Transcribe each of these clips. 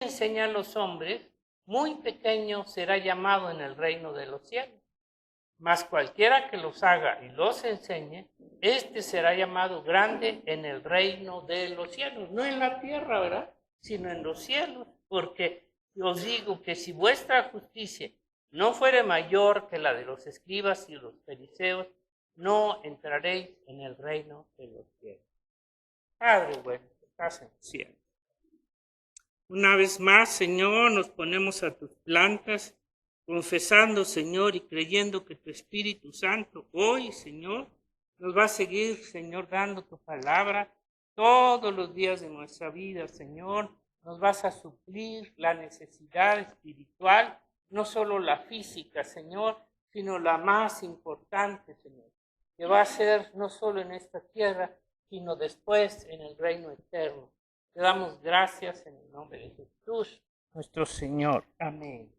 enseña a los hombres, muy pequeño será llamado en el reino de los cielos. Mas cualquiera que los haga y los enseñe, este será llamado grande en el reino de los cielos. No en la tierra, ¿verdad? Sino en los cielos. Porque os digo que si vuestra justicia no fuere mayor que la de los escribas y los fariseos, no entraréis en el reino de los cielos. Padre bueno, que estás en el cielo. Una vez más, Señor, nos ponemos a tus plantas, confesando, Señor, y creyendo que tu Espíritu Santo hoy, Señor, nos va a seguir, Señor, dando tu palabra todos los días de nuestra vida, Señor. Nos vas a suplir la necesidad espiritual, no solo la física, Señor, sino la más importante, Señor, que va a ser no solo en esta tierra, sino después en el reino eterno. Te damos gracias en el nombre de Jesús, nuestro Señor. Amén.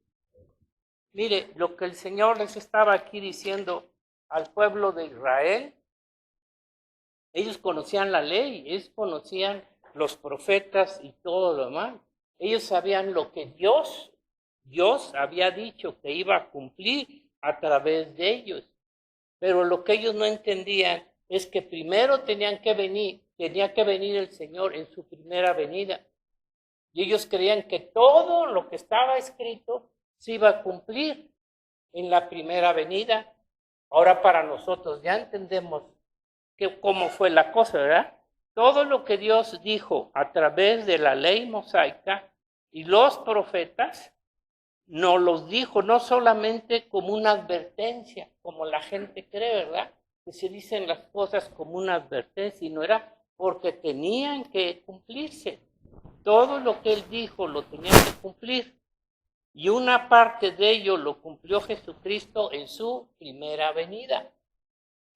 Mire, lo que el Señor les estaba aquí diciendo al pueblo de Israel, ellos conocían la ley, ellos conocían los profetas y todo lo demás. Ellos sabían lo que Dios había dicho que iba a cumplir a través de ellos. Pero lo que ellos no entendían es que primero tenía que venir el Señor en su primera venida. Y ellos creían que todo lo que estaba escrito se iba a cumplir en la primera venida. Ahora para nosotros ya entendemos cómo fue la cosa, ¿verdad? Todo lo que Dios dijo a través de la ley mosaica y los profetas, nos los dijo no solamente como una advertencia, como la gente cree, ¿verdad? Que se dicen las cosas como una advertencia, sino era porque tenían que cumplirse. Todo lo que él dijo lo tenían que cumplir. Y una parte de ello lo cumplió Jesucristo en su primera venida.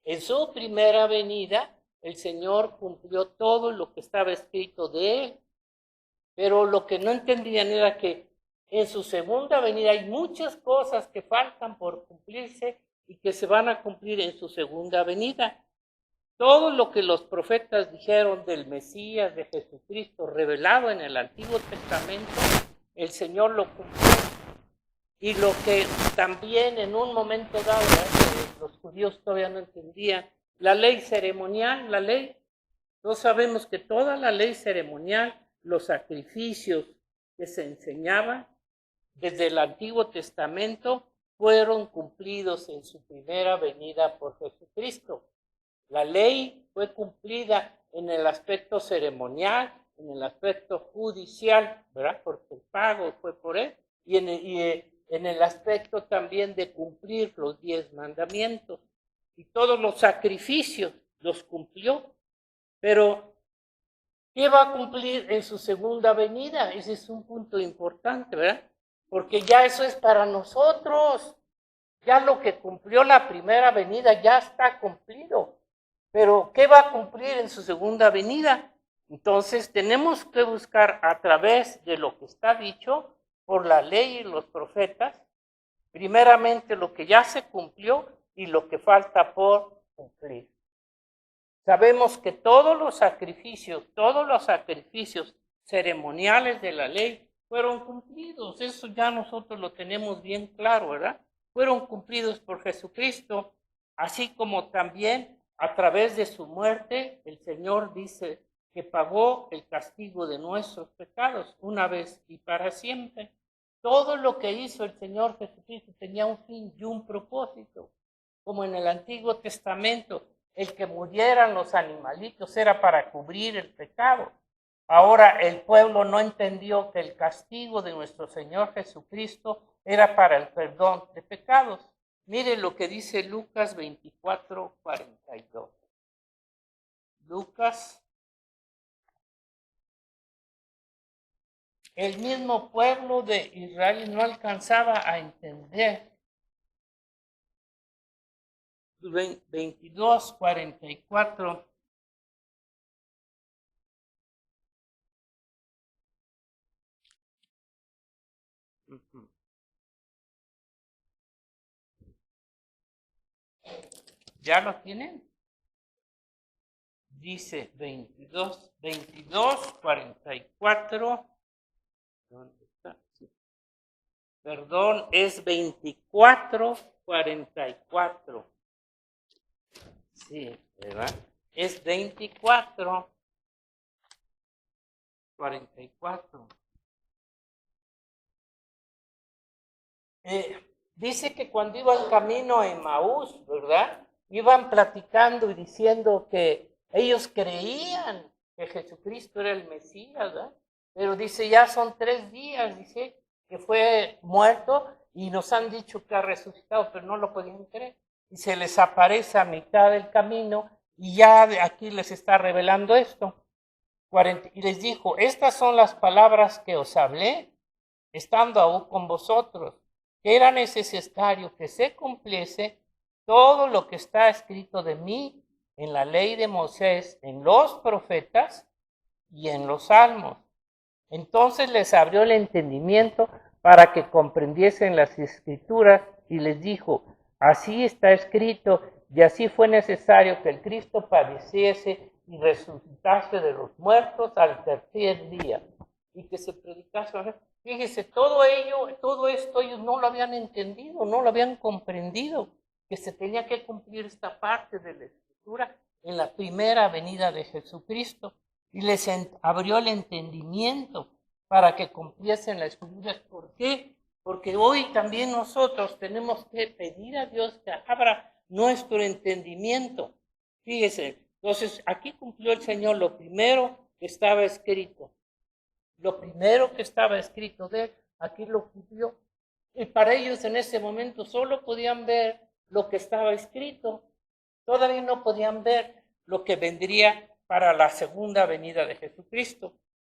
En su primera venida, el Señor cumplió todo lo que estaba escrito de él. Pero lo que no entendían era que en su segunda venida hay muchas cosas que faltan por cumplirse y que se van a cumplir en su segunda venida. Todo lo que los profetas dijeron del Mesías, de Jesucristo, revelado en el Antiguo Testamento, el Señor lo cumplió. Y lo que también en un momento dado, los judíos todavía no entendían, la ley ceremonial, todos sabemos que toda la ley ceremonial, los sacrificios que se enseñaban desde el Antiguo Testamento fueron cumplidos en su primera venida por Jesucristo. La ley fue cumplida en el aspecto ceremonial, en el aspecto judicial, ¿verdad? Porque el pago fue por él, y en el aspecto también de cumplir los 10 mandamientos. Y todos los sacrificios los cumplió. Pero, ¿qué va a cumplir en su segunda venida? Ese es un punto importante, ¿verdad? Porque ya eso es para nosotros. Ya lo que cumplió la primera venida ya está cumplido. Pero, ¿qué va a cumplir en su segunda venida? Entonces, tenemos que buscar a través de lo que está dicho por la ley y los profetas, primeramente lo que ya se cumplió y lo que falta por cumplir. Sabemos que todos los sacrificios ceremoniales de la ley fueron cumplidos. Eso ya nosotros lo tenemos bien claro, ¿verdad? Fueron cumplidos por Jesucristo, así como también a través de su muerte, el Señor dice que pagó el castigo de nuestros pecados una vez y para siempre. Todo lo que hizo el Señor Jesucristo tenía un fin y un propósito, como en el Antiguo Testamento. El que murieran los animalitos era para cubrir el pecado. Ahora el pueblo no entendió que el castigo de nuestro Señor Jesucristo era para el perdón de pecados. Mire lo que dice Lucas 24:42. Lucas, el mismo pueblo de Israel no alcanzaba a entender. 22:44. ¿Ya lo tienen? Dice 22:44. ¿Dónde Perdón, es 24:44. Sí, ¿verdad? Es 24:44. Dice que cuando iban camino a Emaús, ¿verdad? Iban platicando y diciendo que ellos creían que Jesucristo era el Mesías, ¿verdad? Pero dice, ya son 3 días, dice, que fue muerto y nos han dicho que ha resucitado, pero no lo podían creer. Y se les aparece a mitad del camino y ya de aquí les está revelando esto. Y les dijo, estas son las palabras que os hablé, estando aún con vosotros, que era necesario que se cumpliese todo lo que está escrito de mí en la ley de Moisés, en los profetas y en los salmos. Entonces les abrió el entendimiento para que comprendiesen las escrituras y les dijo, así está escrito y así fue necesario que el Cristo padeciese y resucitase de los muertos al tercer día y que se predicase. Fíjese, todo esto ellos no lo habían entendido, no lo habían comprendido, que se tenía que cumplir esta parte de la escritura en la primera venida de Jesucristo. Y les abrió el entendimiento para que cumpliesen la escritura. ¿Por qué? Porque hoy también nosotros tenemos que pedir a Dios que abra nuestro entendimiento. Fíjese, entonces aquí cumplió el Señor lo primero que estaba escrito. Lo primero que estaba escrito de él, aquí lo cumplió. Y para ellos en ese momento solo podían ver lo que estaba escrito. Todavía no podían ver lo que vendría para la segunda venida de Jesucristo.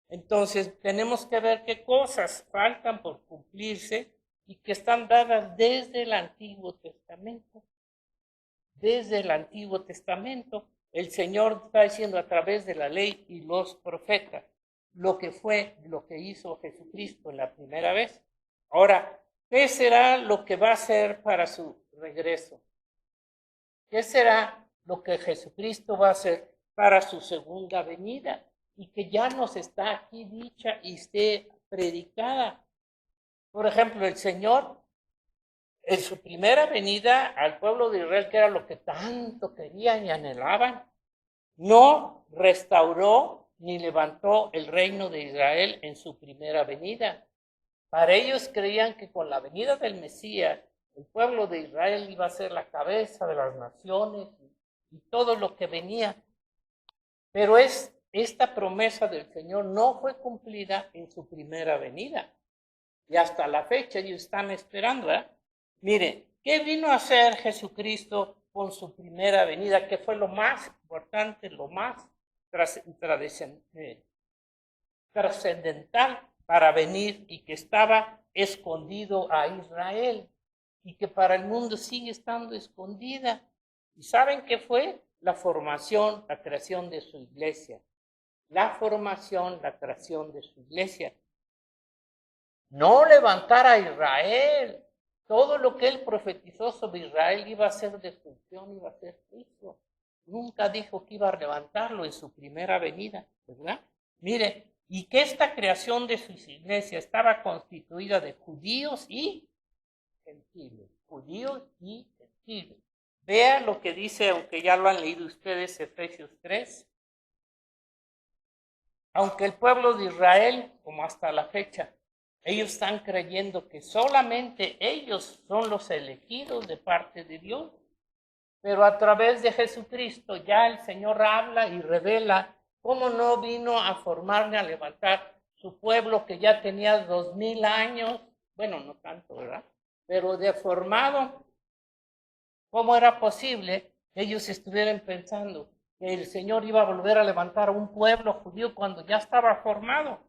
Entonces tenemos que ver qué cosas faltan por cumplirse y que están dadas desde el Antiguo Testamento. Desde el Antiguo Testamento, el Señor está diciendo a través de la ley y los profetas lo que hizo Jesucristo en la primera vez. Ahora, ¿qué será lo que va a hacer para su regreso? ¿Qué será lo que Jesucristo va a hacer para su segunda venida? Y que ya nos está aquí dicha y esté predicada. Por ejemplo, el Señor, en su primera venida al pueblo de Israel, que era lo que tanto querían y anhelaban, no restauró ni levantó el reino de Israel en su primera venida. Para ellos creían que con la venida del Mesías, el pueblo de Israel iba a ser la cabeza de las naciones y todo lo que venía. Pero esta promesa del Señor no fue cumplida en su primera venida. Y hasta la fecha ellos están esperando, ¿eh? Mire, ¿qué vino a hacer Jesucristo con su primera venida? ¿Qué fue lo más importante, lo más trascendental para venir y que estaba escondido a Israel y que para el mundo sigue estando escondida? ¿Y saben qué fue? La formación, la creación de su iglesia. La formación, la creación de su iglesia. No levantar a Israel. Todo lo que él profetizó sobre Israel iba a ser destrucción, iba a ser juicio. Nunca dijo que iba a levantarlo en su primera venida, ¿verdad? Mire, y que esta creación de su iglesia estaba constituida de judíos y gentiles. Judíos y gentiles. Vea lo que dice, aunque ya lo han leído ustedes, Efesios 3. Aunque el pueblo de Israel, como hasta la fecha, ellos están creyendo que solamente ellos son los elegidos de parte de Dios. Pero a través de Jesucristo ya el Señor habla y revela cómo no vino a formar ni a levantar su pueblo que ya tenía 2000 años. Bueno, no tanto, ¿verdad? Pero deformado. ¿Cómo era posible que ellos estuvieran pensando que el Señor iba a volver a levantar a un pueblo judío cuando ya estaba formado?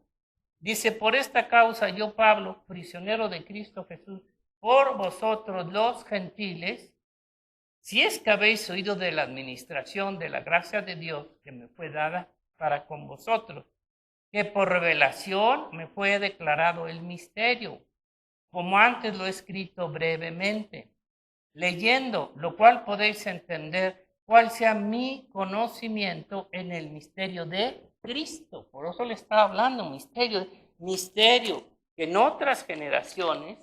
Dice, por esta causa yo, Pablo, prisionero de Cristo Jesús, por vosotros los gentiles, si es que habéis oído de la administración de la gracia de Dios que me fue dada para con vosotros, que por revelación me fue declarado el misterio, como antes lo he escrito brevemente, leyendo, lo cual podéis entender cuál sea mi conocimiento en el misterio de Cristo. Por eso le estaba hablando, misterio, que en otras generaciones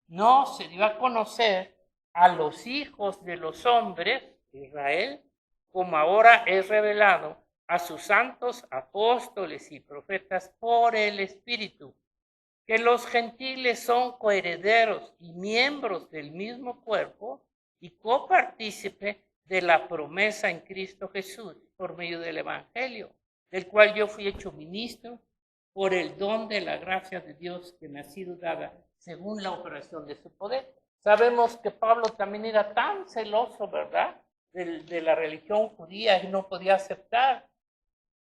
no se dio a conocer a los hijos de los hombres, Israel, como ahora es revelado a sus santos apóstoles y profetas por el Espíritu, que los gentiles son coherederos y miembros del mismo cuerpo y copartícipe de la promesa en Cristo Jesús por medio del Evangelio, del cual yo fui hecho ministro por el don de la gracia de Dios que me ha sido dada según la operación de su poder. Sabemos que Pablo también era tan celoso, ¿verdad?, de la religión judía y no podía aceptar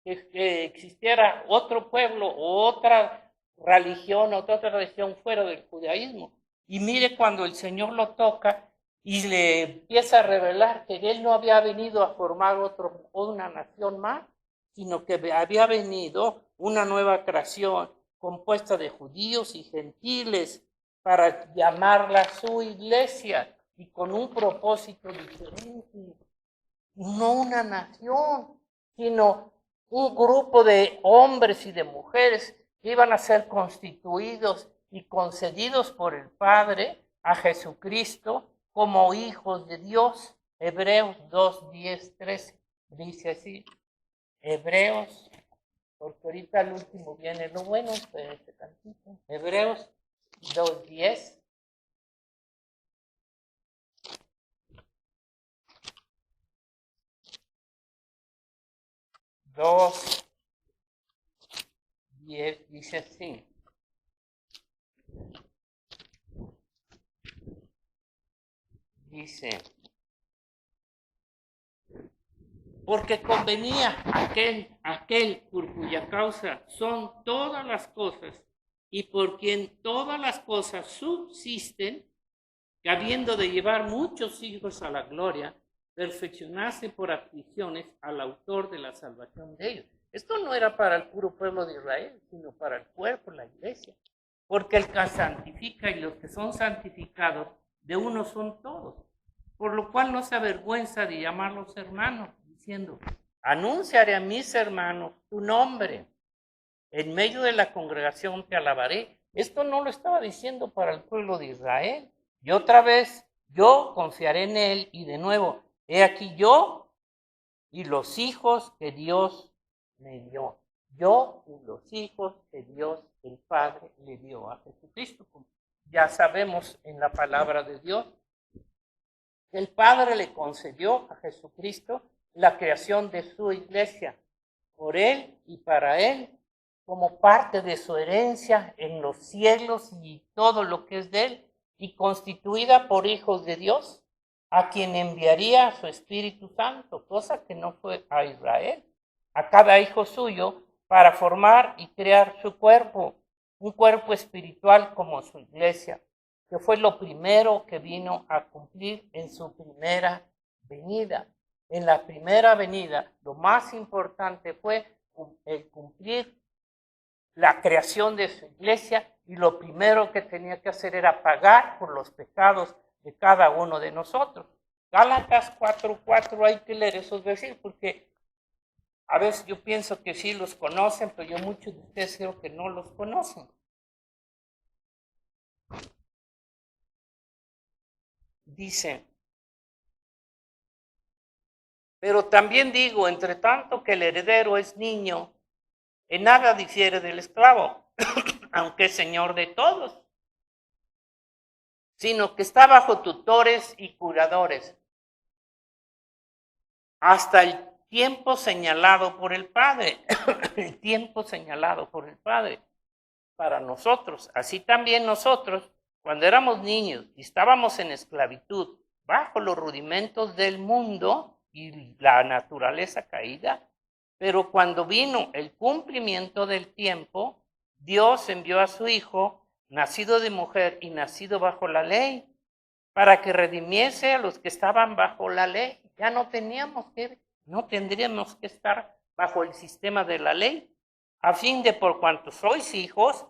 que existiera otro pueblo o otra religión, otra religión fuera del judaísmo. Y mire cuando el Señor lo toca y le empieza a revelar que él no había venido a formar una nación más, sino que había venido una nueva creación compuesta de judíos y gentiles para llamarla su iglesia y con un propósito diferente. No una nación, sino un grupo de hombres y de mujeres que iban a ser constituidos y concedidos por el Padre a Jesucristo como hijos de Dios. Hebreos 2, 10, 13 dice así. Hebreos, porque ahorita al último viene lo bueno, espérate tantito. Hebreos 2, 10. 2:10 dice así. Dice, porque convenía aquel por cuya causa son todas las cosas y por quien todas las cosas subsisten, que habiendo de llevar muchos hijos a la gloria, perfeccionarse por aflicciones al autor de la salvación de ellos. Esto no era para el puro pueblo de Israel, sino para el cuerpo, la iglesia. Porque el que santifica y los que son santificados, de uno son todos. Por lo cual no se avergüenza de llamarlos hermanos, diciendo, anunciaré a mis hermanos tu nombre. En medio de la congregación te alabaré. Esto no lo estaba diciendo para el pueblo de Israel. Y otra vez, yo confiaré en él y de nuevo, he aquí yo y los hijos que Dios me dio. Yo y los hijos que Dios, el Padre, le dio a Jesucristo. Ya sabemos en la palabra de Dios que el Padre le concedió a Jesucristo la creación de su iglesia por él y para él, como parte de su herencia en los cielos y todo lo que es de él, y constituida por hijos de Dios, a quien enviaría su Espíritu Santo, cosa que no fue a Israel, a cada hijo suyo, para formar y crear su cuerpo, un cuerpo espiritual como su iglesia, que fue lo primero que vino a cumplir en su primera venida. En la primera venida, lo más importante fue el cumplir la creación de su iglesia, y lo primero que tenía que hacer era pagar por los pecados de cada uno de nosotros. Gálatas 4:4, hay que leer esos versículos, porque a veces yo pienso que sí los conocen, pero yo muchos de ustedes creo que no los conocen. Dice, pero también digo, entre tanto que el heredero es niño, en nada difiere del esclavo, aunque es señor de todos, sino que está bajo tutores y curadores, hasta el tiempo señalado por el Padre, el tiempo señalado por el Padre para nosotros. Así también nosotros, cuando éramos niños y estábamos en esclavitud, bajo los rudimentos del mundo y la naturaleza caída, pero cuando vino el cumplimiento del tiempo, Dios envió a su Hijo, nacido de mujer y nacido bajo la ley, para que redimiese a los que estaban bajo la ley. Ya no tendríamos que estar bajo el sistema de la ley, a fin de por cuanto sois hijos,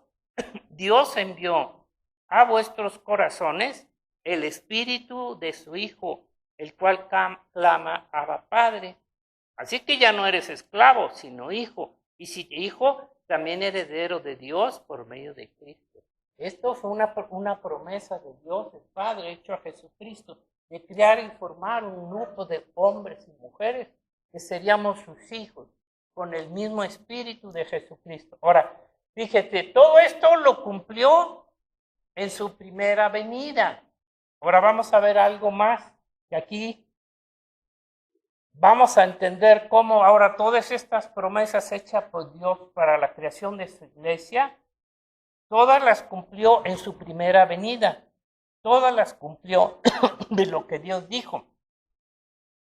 Dios envió a vuestros corazones el espíritu de su Hijo, el cual clama Abba Padre. Así que ya no eres esclavo, sino hijo. Y si hijo, también heredero de Dios por medio de Cristo. Esto fue una promesa de Dios, el Padre, hecho a Jesucristo, de crear y formar un grupo de hombres y mujeres que seríamos sus hijos, con el mismo espíritu de Jesucristo. Ahora, fíjate, todo esto lo cumplió en su primera venida. Ahora vamos a ver algo más, que aquí vamos a entender cómo ahora todas estas promesas hechas por Dios para la creación de su iglesia, todas las cumplió en su primera venida. Todas las cumplió de lo que Dios dijo.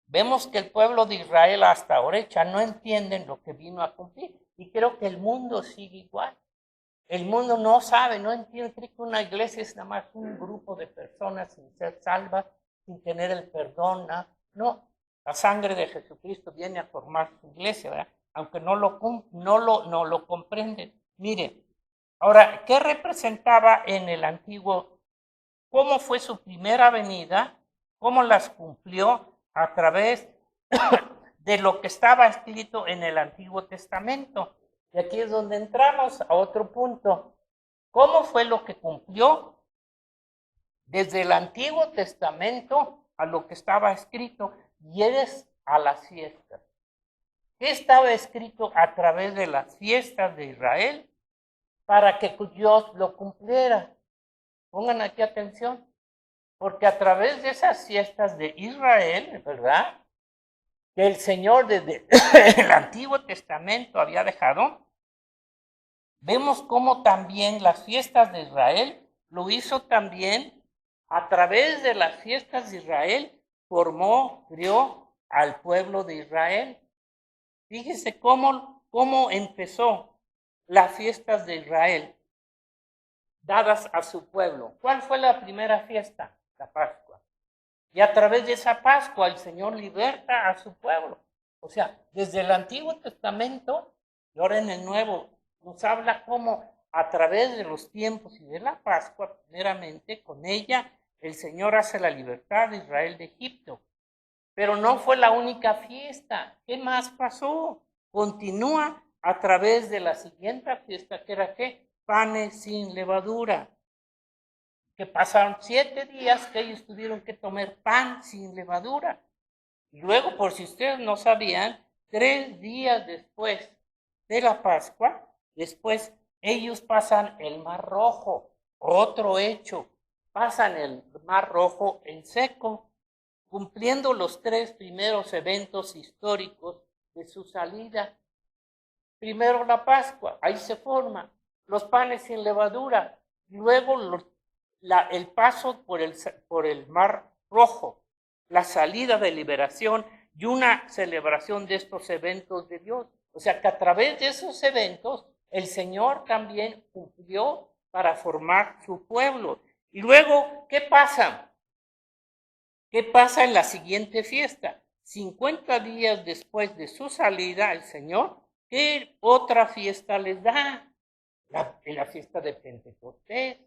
Vemos que el pueblo de Israel hasta ahora ya no entienden lo que vino a cumplir. Y creo que el mundo sigue igual. El mundo no sabe, no entiende, cree que una iglesia es nada más un grupo de personas sin ser salvas, sin tener el perdón. No, la sangre de Jesucristo viene a formar su iglesia, ¿verdad? Aunque no lo comprenden. Mire, ahora, ¿qué representaba en el antiguo? ¿Cómo fue su primera venida? ¿Cómo las cumplió? A través de lo que estaba escrito en el Antiguo Testamento. Y aquí es donde entramos a otro punto. ¿Cómo fue lo que cumplió? Desde el Antiguo Testamento a lo que estaba escrito, y eres a las fiestas. ¿Qué estaba escrito a través de las fiestas de Israel? Para que Dios lo cumpliera. Pongan aquí atención, porque a través de esas fiestas de Israel, ¿verdad?, que el Señor desde el Antiguo Testamento había dejado, vemos cómo también las fiestas de Israel lo hizo también a través de las fiestas de Israel, crió al pueblo de Israel. Fíjese cómo empezó las fiestas de Israel dadas a su pueblo. ¿Cuál fue la primera fiesta? La Pascua. Y a través de esa Pascua el Señor liberta a su pueblo. O sea, desde el Antiguo Testamento y ahora en el Nuevo nos habla cómo a través de los tiempos y de la Pascua, primeramente, con ella el Señor hace la libertad de Israel de Egipto. Pero no fue la única fiesta. ¿Qué más pasó? Continúa a través de la siguiente fiesta, que era ¿qué? Panes sin levadura. Que pasaron 7 días que ellos tuvieron que tomar pan sin levadura. Y luego, por si ustedes no sabían, 3 días después de la Pascua, después ellos pasan el Mar Rojo, otro hecho, pasan el Mar Rojo en seco, cumpliendo los 3 primeros eventos históricos de su salida. Primero la Pascua, ahí se forma, los panes sin levadura, luego el paso por el Mar Rojo, la salida de liberación y una celebración de estos eventos de Dios. O sea que a través de esos eventos el Señor también cumplió para formar su pueblo. Y luego, ¿qué pasa? ¿Qué pasa en la siguiente fiesta? 50 días después de su salida, el Señor, ¿qué otra fiesta les da? La fiesta de Pentecostés,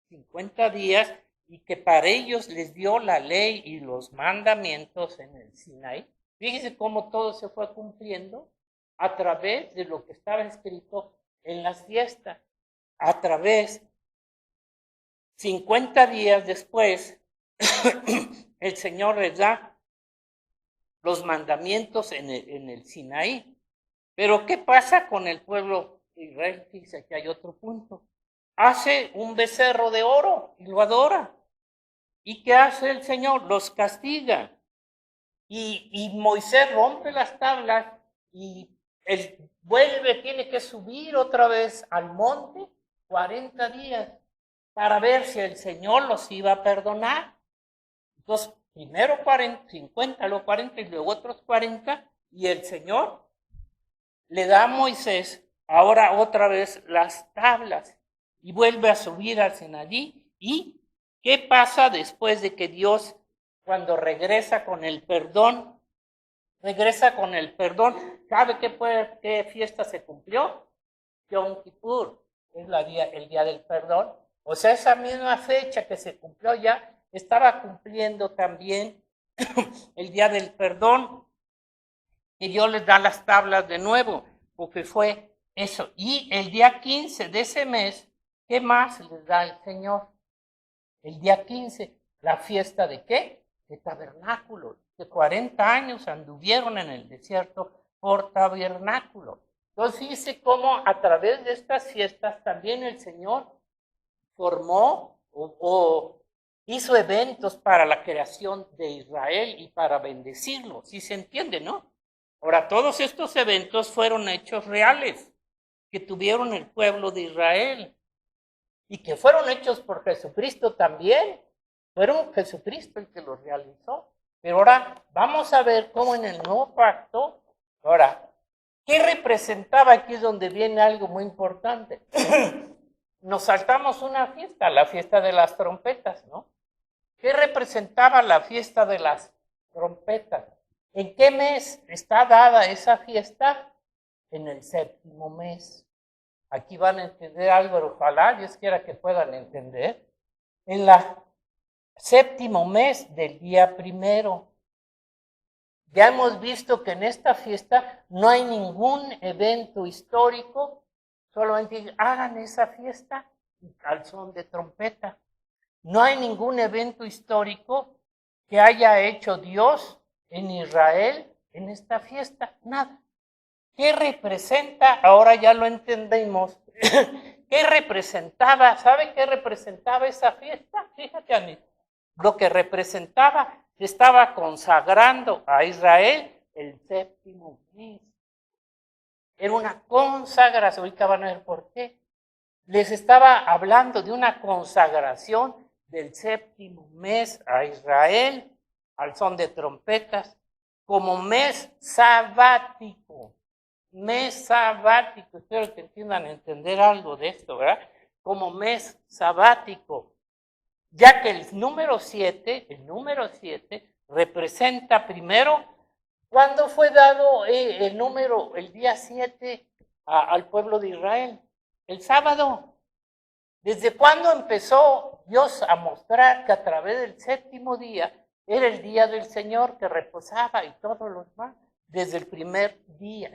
50 días, y que para ellos les dio la ley y los mandamientos en el Sinaí. Fíjense cómo todo se fue cumpliendo a través de lo que estaba escrito en las fiestas. A través, 50 días después, el Señor les da los mandamientos en el Sinaí. Pero ¿qué pasa con el pueblo de Israel? Fíjense que hay otro punto. Hace un becerro de oro y lo adora. ¿Y qué hace el Señor? Los castiga. Y Moisés rompe las tablas y él tiene que subir otra vez al monte 40 días para ver si el Señor los iba a perdonar. Entonces, primero 50, luego 40 y luego otros 40, y el Señor le da a Moisés ahora otra vez las tablas y vuelve a subir al Sinaí. ¿Y qué pasa después de que Dios, cuando regresa con el perdón? ¿Sabe qué fiesta se cumplió? Yom Kippur, es el día del perdón. O sea, esa misma fecha que se cumplió ya, estaba cumpliendo también el día del perdón. Y Dios les da las tablas de nuevo, porque fue eso. Y el día 15 de ese mes ¿qué más les da el Señor? El día 15, ¿la fiesta de qué? De tabernáculos. De 40 años anduvieron en el desierto por tabernáculo. Entonces dice cómo a través de estas fiestas también el Señor formó o hizo eventos para la creación de Israel y para bendecirlo. ¿Sí se entiende, no? Ahora, todos estos eventos fueron hechos reales que tuvieron el pueblo de Israel y que fueron hechos por Jesucristo también. Fueron Jesucristo el que los realizó. Pero ahora vamos a ver cómo en el nuevo pacto, ahora, ¿qué representaba? Aquí es donde viene algo muy importante. Nos saltamos una fiesta, la fiesta de las trompetas, ¿no? ¿Qué representaba la fiesta de las trompetas? ¿En qué mes está dada esa fiesta? En el 7º mes. Aquí van a entender algo, ojalá Dios quiera que puedan entender. En la 7º mes del día 1. Ya hemos visto que en esta fiesta no hay ningún evento histórico, solamente hagan esa fiesta y al son de trompeta. No hay ningún evento histórico que haya hecho Dios en Israel en esta fiesta, nada. ¿Qué representa? Ahora ya lo entendemos. ¿Qué representaba? ¿Sabe qué representaba esa fiesta? Fíjate, Ani. Lo que representaba, se estaba consagrando a Israel el 7º mes. Era una consagración. Ahorita van a ver por qué. Les estaba hablando de una consagración del 7º mes a Israel, al son de trompetas, como mes sabático. Mes sabático, espero que entiendan entender algo de esto, ¿verdad? Como mes sabático, ya que el número 7 representa primero, ¿cuándo fue dado el día 7 al pueblo de Israel? El sábado. ¿Desde cuándo empezó Dios a mostrar que a través del 7º día era el día del Señor que reposaba y todos los demás? Desde el primer día.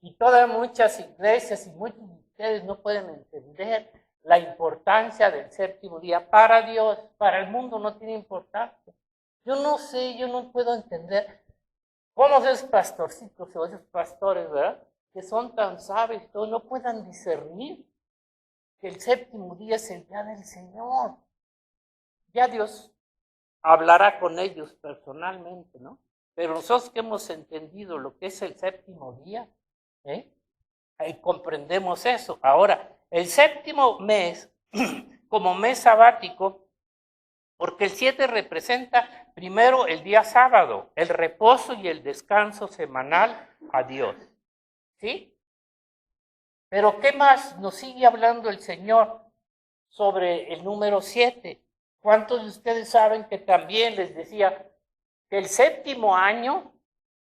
Y todas muchas iglesias y muchos de ustedes no pueden entender la importancia del 7º día. Para Dios, para el mundo no tiene importancia. Yo no sé, yo no puedo entender cómo esos pastorcitos o esos pastores, ¿verdad? Que son tan sabios, no puedan discernir que el 7º día es el día del Señor. Ya Dios hablará con ellos personalmente, ¿no? Pero nosotros que hemos entendido lo que es el 7º día, comprendemos eso. Ahora, el 7º mes, como mes sabático, porque el 7 representa primero el día sábado, el reposo y el descanso semanal a Dios. ¿Sí? Pero ¿qué más nos sigue hablando el Señor sobre el número 7? ¿Cuántos de ustedes saben que también les decía que el 7º año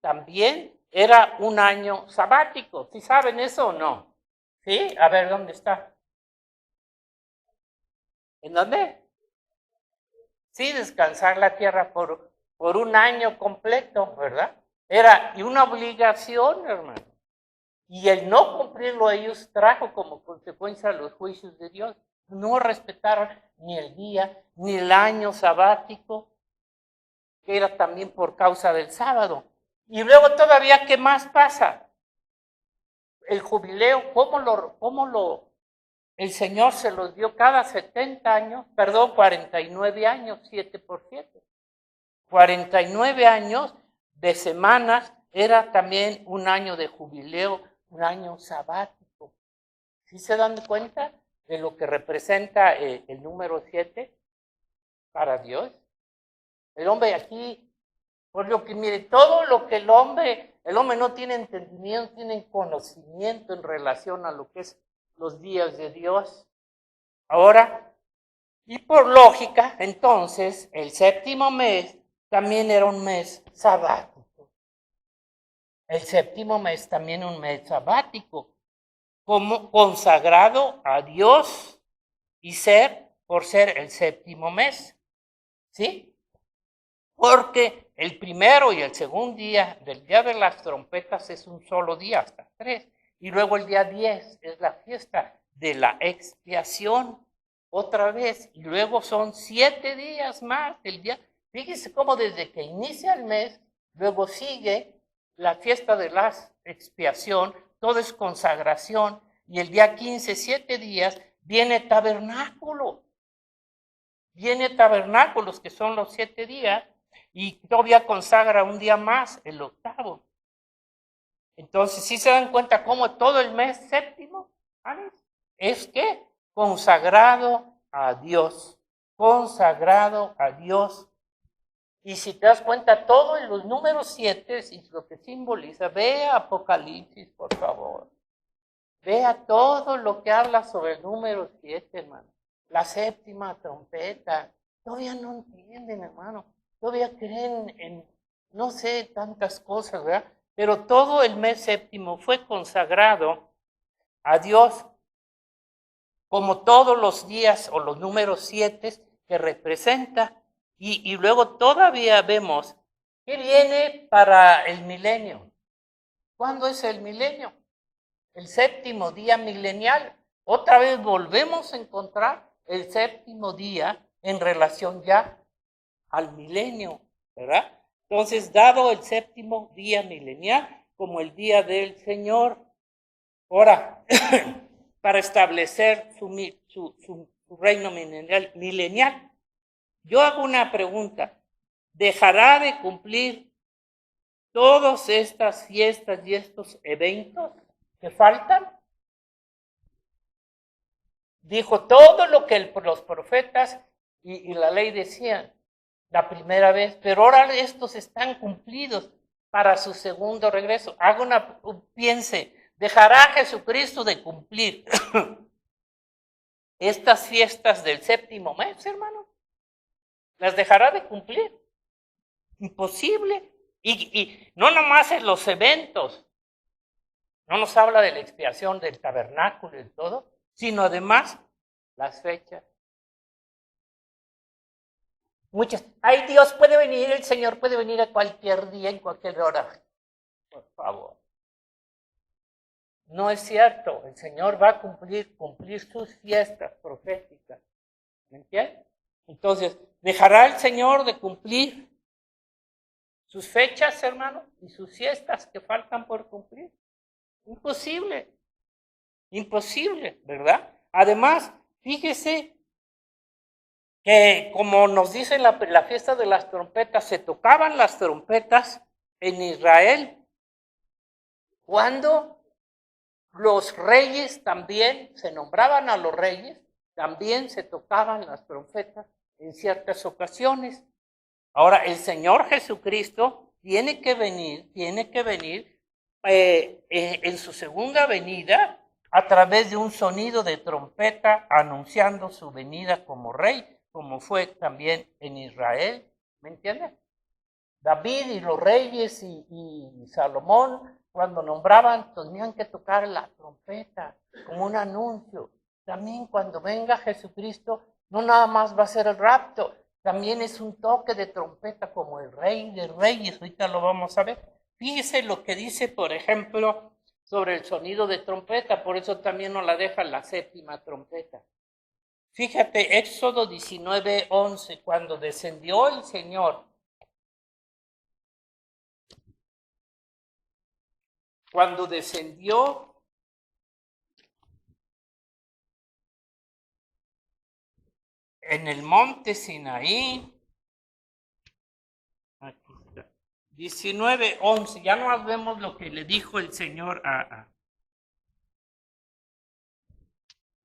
también era un año sabático? ¿Sí saben eso o no? ¿Sí? A ver, ¿dónde está? ¿En dónde? Sí, descansar la tierra por un año completo, ¿verdad? Era una obligación, hermano. Y el no cumplirlo ellos trajo como consecuencia los juicios de Dios. No respetaron ni el día, ni el año sabático, que era también por causa del sábado. Y luego todavía, ¿qué más pasa? El jubileo, el Señor se los dio cada 49 años, 7 por 7. 49 años de semanas era también un año de jubileo, un año sabático. ¿Sí se dan cuenta de lo que representa el número 7 para Dios? El hombre aquí, por lo que mire, todo lo que el hombre no tiene entendimiento, tiene conocimiento en relación a lo que es los días de Dios. Ahora, y por lógica, entonces, el 7º mes también era un mes sabático. El 7º mes también un mes sabático, como consagrado a Dios y por ser el 7º mes. ¿Sí? Porque el primero y el segundo día del día de las trompetas es un solo día, hasta 3. Y luego el día 10 es la fiesta de la expiación. Otra vez, y luego son 7 días más el día. Fíjese cómo desde que inicia el mes, luego sigue la fiesta de la expiación, todo es consagración, y el día 15, 7 días, viene tabernáculo. Viene tabernáculos, que son los 7 días, y todavía consagra un día más, el octavo. Entonces, ¿sí se dan cuenta cómo todo el mes séptimo, ¿vale? Es que consagrado a Dios, consagrado a Dios. Y si te das cuenta, todo en los números 7 es lo que simboliza. Ve Apocalipsis, por favor. Vea todo lo que habla sobre el número 7, hermano. La séptima trompeta. Todavía no entienden, hermano. Todavía creen en, no sé, tantas cosas, ¿verdad? Pero todo el mes séptimo fue consagrado a Dios, como todos los días o los números 7 que representa. Y luego todavía vemos que viene para el milenio. ¿Cuándo es el milenio? El séptimo día milenial. Otra vez volvemos a encontrar el séptimo día en relación ya al milenio, ¿verdad? Entonces, dado el séptimo día milenial como el día del Señor, ahora, para establecer su reino milenial, yo hago una pregunta. ¿Dejará de cumplir todas estas fiestas y estos eventos que faltan? Dijo todo lo que los profetas y la ley decían la primera vez, pero ahora estos están cumplidos para su segundo regreso. Piense, ¿dejará Jesucristo de cumplir estas fiestas del séptimo mes, hermano? ¿Las dejará de cumplir? Imposible. Y no nomás en los eventos, no nos habla de la expiación del tabernáculo y todo, sino además las fechas. Muchas, ay, Dios puede venir, el Señor puede venir a cualquier día, en cualquier hora. Por favor. No es cierto, el Señor va a cumplir sus fiestas proféticas. ¿Me entiendes? Entonces, ¿dejará el Señor de cumplir sus fechas, hermano, y sus fiestas que faltan por cumplir? Imposible. Imposible, ¿verdad? Además, fíjese que como nos dice la fiesta de las trompetas, se tocaban las trompetas en Israel cuando los reyes también, se nombraban a los reyes, también se tocaban las trompetas en ciertas ocasiones. Ahora, el Señor Jesucristo tiene que venir en su segunda venida a través de un sonido de trompeta anunciando su venida como rey, como fue también en Israel. ¿Me entiendes? David y los reyes y Salomón, cuando nombraban, tenían que tocar la trompeta como un anuncio. También cuando venga Jesucristo, no nada más va a ser el rapto, también es un toque de trompeta como el Rey de Reyes. Ahorita lo vamos a ver. Fíjese lo que dice, por ejemplo, sobre el sonido de trompeta, por eso también nos la deja la séptima trompeta. Fíjate, Éxodo 19:11, cuando descendió el Señor, cuando descendió en el monte Sinaí, aquí está, 19:11, ya no vemos lo que le dijo el Señor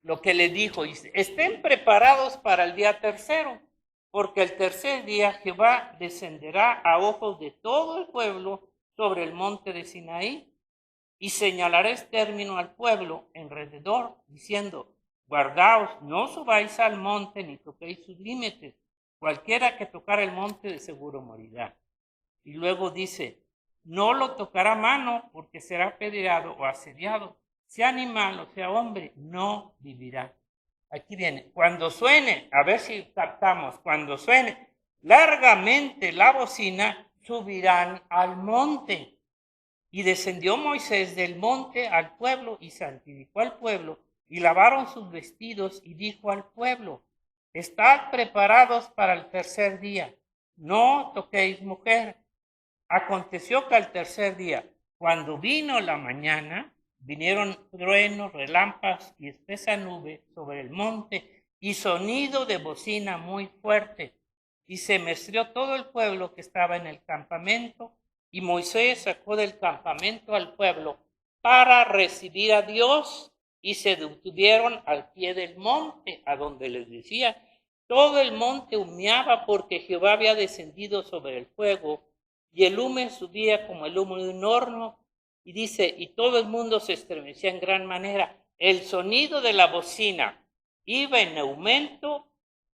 lo que le dijo, estén preparados para el día tercero, porque el tercer día Jehová descenderá a ojos de todo el pueblo sobre el monte de Sinaí, y señalaréis término al pueblo alrededor, diciendo, guardaos, no subáis al monte ni toquéis sus límites, cualquiera que tocara el monte de seguro morirá. Y luego dice, no lo tocará mano, porque será apedreado o asediado, sea animal o sea hombre, no vivirá. Aquí viene, cuando suene, a ver si captamos, cuando suene largamente la bocina, subirán al monte. Y descendió Moisés del monte al pueblo y santificó al pueblo y lavaron sus vestidos y dijo al pueblo: estad preparados para el tercer día, no toquéis mujer. Aconteció que al tercer día, cuando vino la mañana, vinieron truenos, relámpagos y espesa nube sobre el monte y sonido de bocina muy fuerte. Y se mezcló todo el pueblo que estaba en el campamento, y Moisés sacó del campamento al pueblo para recibir a Dios, y se detuvieron al pie del monte, a donde les decía. Todo el monte humeaba porque Jehová había descendido sobre el fuego, y el humo subía como el humo de un horno. Y dice, y todo el mundo se estremecía en gran manera. El sonido de la bocina iba en aumento,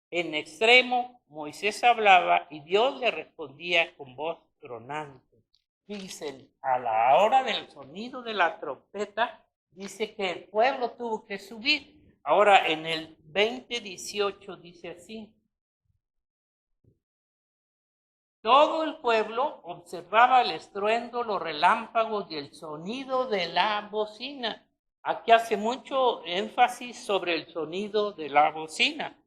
en extremo. Moisés hablaba y Dios le respondía con voz tronante. Dice, a la hora del sonido de la trompeta, dice que el pueblo tuvo que subir. Ahora en el 20:18 dice así: todo el pueblo observaba el estruendo, los relámpagos y el sonido de la bocina. Aquí hace mucho énfasis sobre el sonido de la bocina.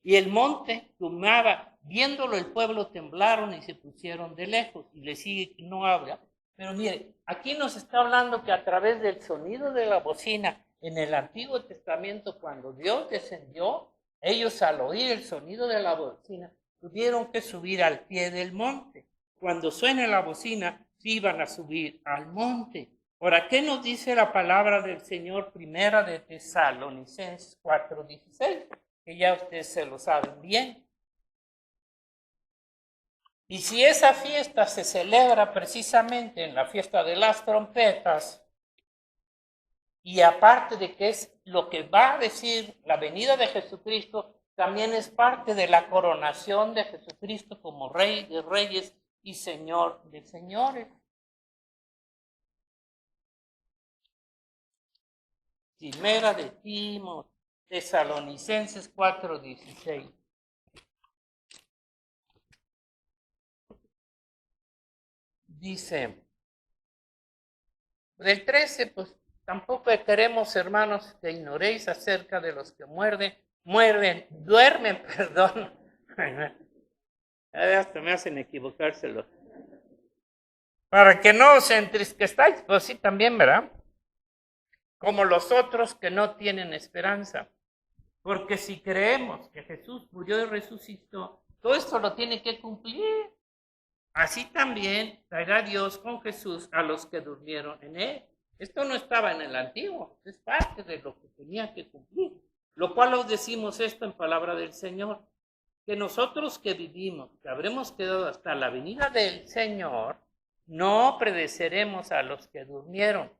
Y el monte humeaba. Viéndolo el pueblo temblaron y se pusieron de lejos. Y le sigue que no habla. Pero mire, aquí nos está hablando que a través del sonido de la bocina, en el Antiguo Testamento, cuando Dios descendió, ellos al oír el sonido de la bocina, tuvieron que subir al pie del monte. Cuando suene la bocina, iban a subir al monte. Ahora, ¿qué nos dice la palabra del Señor? Primera de Tesalonicenses 4:16, que ya ustedes se lo saben bien. Y si esa fiesta se celebra precisamente en la fiesta de las trompetas, y aparte de que es lo que va a decir la venida de Jesucristo, también es parte de la coronación de Jesucristo como Rey de Reyes y Señor de Señores. Primera de Tesalonicenses 4:16. Dice, del 13, pues tampoco queremos, hermanos, que ignoréis acerca de los que duermen, perdón. Hasta me hacen equivocárselo. Para que no os entristezcáis, pues sí, también, ¿verdad? Como los otros que no tienen esperanza. Porque si creemos que Jesús murió y resucitó, todo esto lo tiene que cumplir. Así también traerá Dios con Jesús a los que durmieron en él. Esto no estaba en el Antiguo, es parte de lo que tenía que cumplir. Lo cual os decimos esto en palabra del Señor, que nosotros que vivimos, que habremos quedado hasta la venida del Señor, no predeceremos a los que durmieron,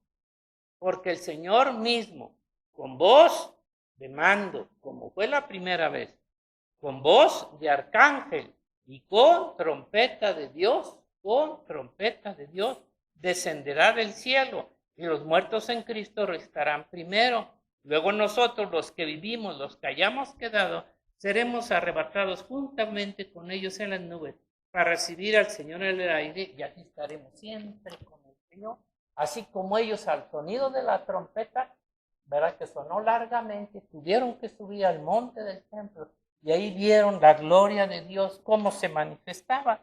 porque el Señor mismo, con voz de mando, como fue la primera vez, con voz de arcángel y con trompeta de Dios, descenderá del cielo, y los muertos en Cristo restarán primero. Luego nosotros, los que vivimos, los que hayamos quedado, seremos arrebatados juntamente con ellos en las nubes para recibir al Señor en el aire, y así estaremos siempre con el Señor. Así como ellos al sonido de la trompeta, ¿verdad? Que sonó largamente, tuvieron que subir al monte del templo y ahí vieron la gloria de Dios, cómo se manifestaba.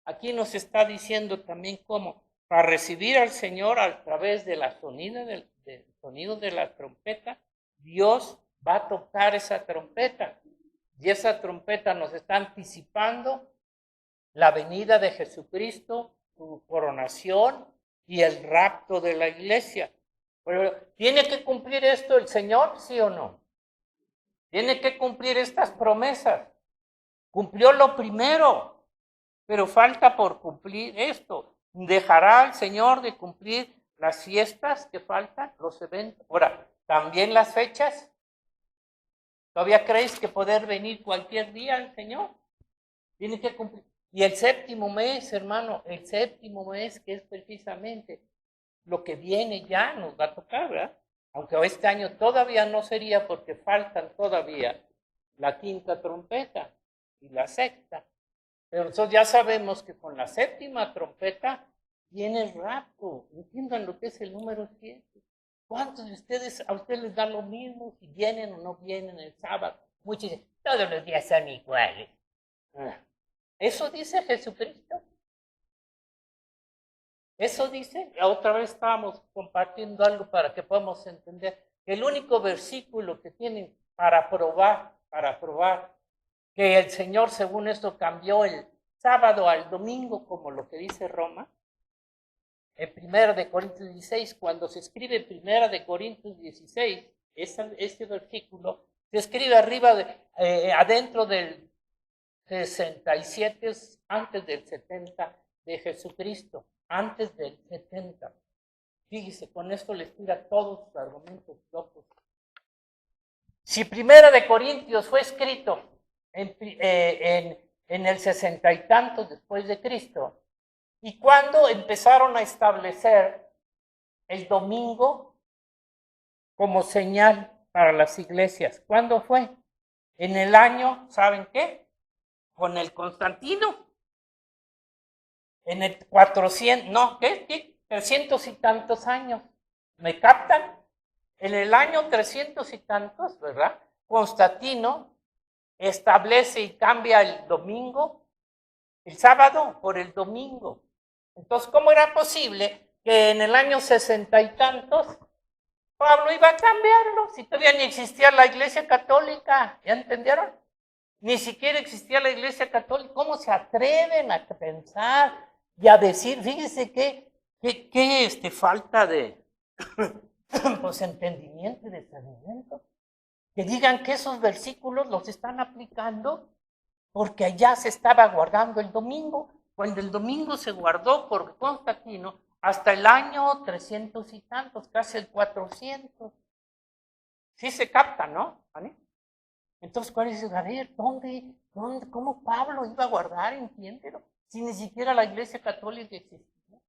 Aquí nos está diciendo también cómo, para recibir al Señor a través del sonido de la trompeta, Dios va a tocar esa trompeta. Y esa trompeta nos está anticipando la venida de Jesucristo, su coronación y el rapto de la iglesia. Pero, ¿tiene que cumplir esto el Señor, sí o no? Tiene que cumplir estas promesas. Cumplió lo primero, pero falta por cumplir esto. ¿Dejará el Señor de cumplir las fiestas que faltan, los eventos? Ahora, ¿también las fechas? ¿Todavía creéis que poder venir cualquier día el Señor? Tiene que cumplir. Y el séptimo mes, hermano, el séptimo mes, que es precisamente lo que viene, ya nos va a tocar, ¿verdad? Aunque este año todavía no sería, porque faltan todavía la quinta trompeta y la sexta. Pero nosotros ya sabemos que con la séptima trompeta viene el rapto. Entiendan lo que es el número 7. ¿Cuántos de ustedes, a ustedes les da lo mismo si vienen o no vienen el sábado? Muchos dicen, todos los días son iguales. ¿Eso dice Jesucristo? ¿Eso dice? La otra vez estábamos compartiendo algo para que podamos entender. El único versículo que tienen para probar que el Señor, según esto, cambió el sábado al domingo, como lo que dice Roma, en 1 de Corintios 16, cuando se escribe 1 de Corintios 16, este versículo se escribe arriba, adentro del 67, antes del 70 de Jesucristo, antes del 70. Fíjese, con esto les tira todos sus argumentos locos. Si 1 de Corintios fue escrito en el 60 y tantos después de Cristo, y cuando empezaron a establecer el domingo como señal para las iglesias, ¿cuándo fue? En el año, ¿saben qué? Con el Constantino. En el 400, no, ¿qué? 300 y tantos años. ¿Me captan? En el año 300 y tantos, ¿verdad? Constantino establece y cambia el domingo, el sábado por el domingo. Entonces, ¿cómo era posible que en el año 60 y tantos Pablo iba a cambiarlo? Si todavía ni existía la Iglesia Católica, ¿ya entendieron? Ni siquiera existía la Iglesia Católica. ¿Cómo se atreven a pensar y a decir, fíjense qué falta de pues, entendimiento y discernimiento? Que digan que esos versículos los están aplicando porque allá se estaba guardando el domingo, cuando el domingo se guardó por Constantino hasta el año 300 y tantos, casi el 400. Sí se capta, ¿no? ¿Vale? Entonces, ¿cuál es? A ver, ¿dónde, cómo Pablo iba a guardar, entiéndelo? Si ni siquiera la Iglesia Católica existía.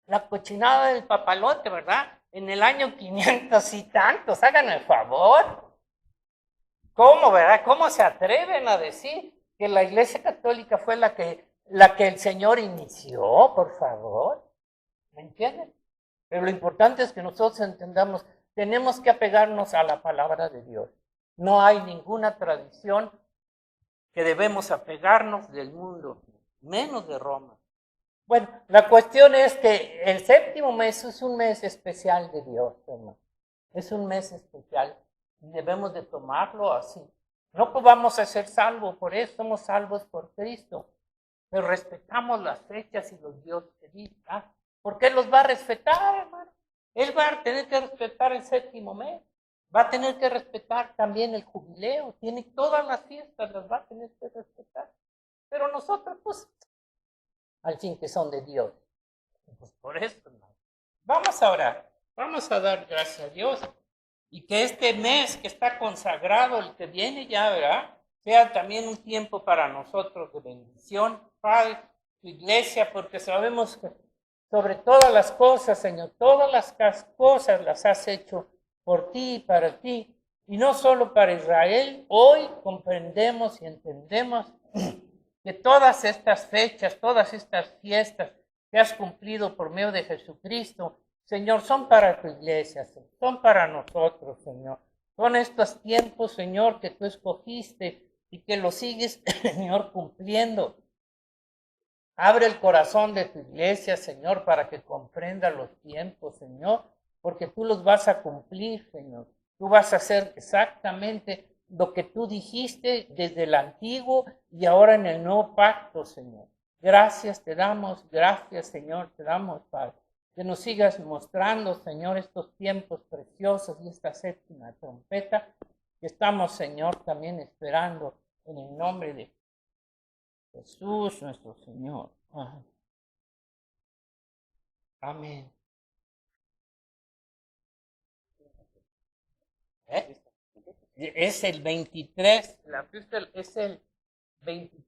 La cochinada del papalote, ¿verdad? En el año 500 y tantos, háganme el favor. ¿Cómo, verdad? ¿Cómo se atreven a decir que la Iglesia Católica fue la que el Señor inició, por favor? ¿Me entienden? Pero lo importante es que nosotros entendamos, tenemos que apegarnos a la palabra de Dios. No hay ninguna tradición que debemos apegarnos del mundo, menos de Roma. Bueno, la cuestión es que el séptimo mes es un mes especial de Dios, hermano. Es un mes especial y debemos de tomarlo así. No vamos a ser salvos, por eso somos salvos por Cristo. Pero respetamos las fechas y los días que dice. ¿Por qué los va a respetar, hermano? Él va a tener que respetar el séptimo mes. Va a tener que respetar también el jubileo. Tiene todas las fiestas, las va a tener que respetar. Pero nosotros, pues, al fin que son de Dios. Pues por eso, hermano. Vamos a orar. Vamos a dar gracias a Dios. Y que este mes que está consagrado, el que viene ya, ¿verdad? Sea también un tiempo para nosotros de bendición. Padre, tu iglesia, porque sabemos que sobre todas las cosas, Señor, todas las cosas las has hecho por ti y para ti, y no solo para Israel. Hoy comprendemos y entendemos que todas estas fechas, todas estas fiestas que has cumplido por medio de Jesucristo, Señor, son para tu iglesia, son para nosotros, Señor. Son estos tiempos, Señor, que tú escogiste y que los sigues, Señor, cumpliendo. Abre el corazón de tu iglesia, Señor, para que comprenda los tiempos, Señor, porque tú los vas a cumplir, Señor. Tú vas a hacer exactamente lo que tú dijiste desde el antiguo y ahora en el nuevo pacto, Señor. Gracias te damos, gracias, Señor, te damos, Padre. Que nos sigas mostrando, Señor, estos tiempos preciosos y esta séptima trompeta que estamos, Señor, también esperando en el nombre de Jesús, nuestro Señor. Amén. Es el 23, la fiesta es el 23.